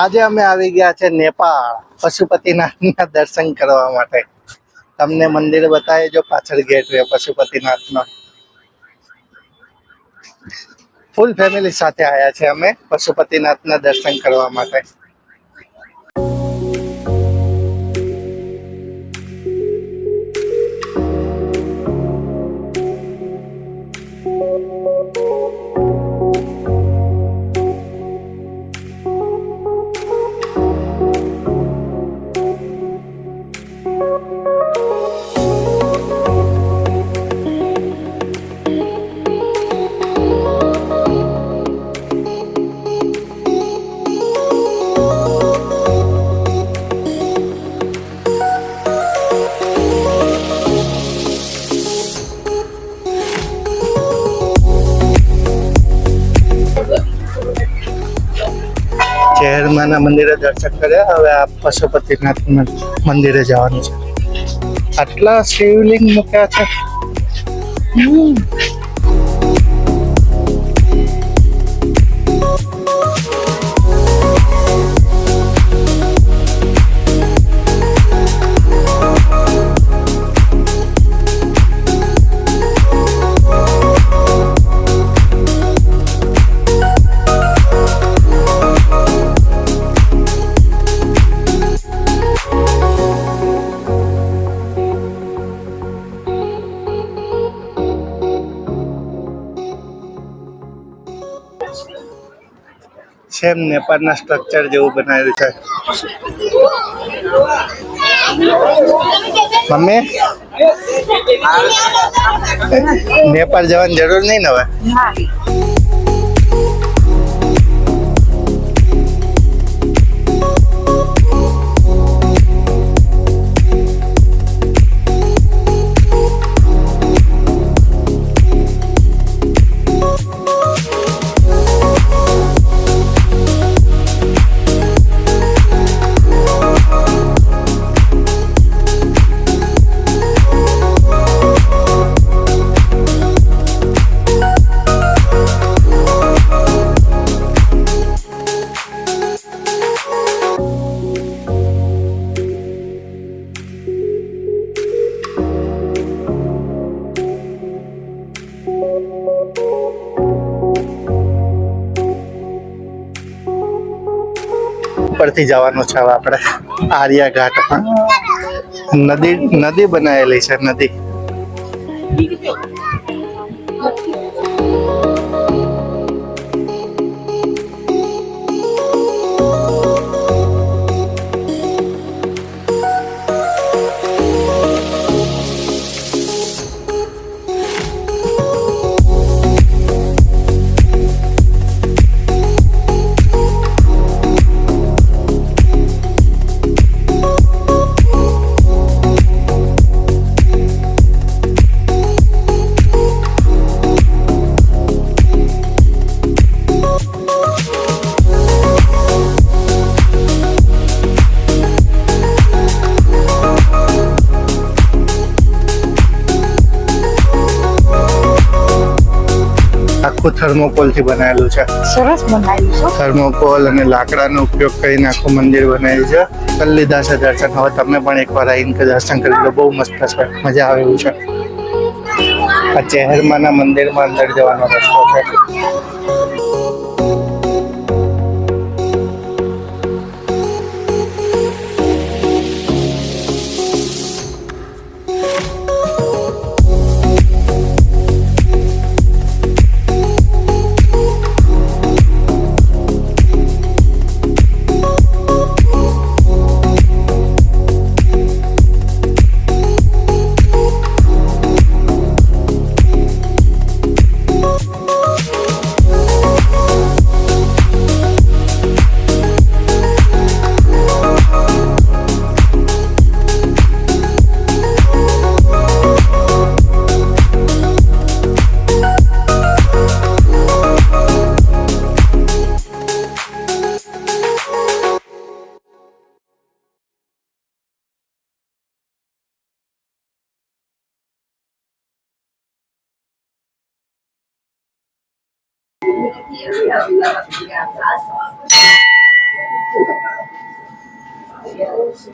આજે અમે આવી ગયા છે નેપાળ પશુપતિનાથના દર્શન કરવા માટે. તમને મંદિર બતાવે જો પાછળ ગેટ છે પશુપતિનાથનો. ફૂલ ફેમિલી સાથે આવ્યા છે અમે પશુપતિનાથના દર્શન કરવા માટે. ચેહરમાના મંદિરે દર્શન કર્યા. હવે આ પશુપતિનાથ મંદિરે જવાનું છે. આટલા શિવલિંગ મૂક્યા છે. સેમ નેપાળના સ્ટ્રક્ચર જેવું બનાવ્યું છે. મમ્મી નેપાળ જવાની જરૂર નહીં ને હવે? પરથી જવાનું છે હવે આપણે આર્યા ઘાટમાં. નદી બનાવેલી છે નદી. આખું થર્મોકોલ થી બનાવેલું છે. સરસ બનાવ્યું છે. થર્મોકોલ અને લાકડાનો ઉપયોગ કરીને આખું મંદિર બનાવ્યું છે. કરી લીધા છે દર્શન. હવે તમે પણ એકવાર આવીને દર્શન કરી લો. બહુ મસ્ત છે, મજા આવે એવું છે. આ ચેહરમાના મંદિરમાં અંદર જવાનો રસ્તો છે.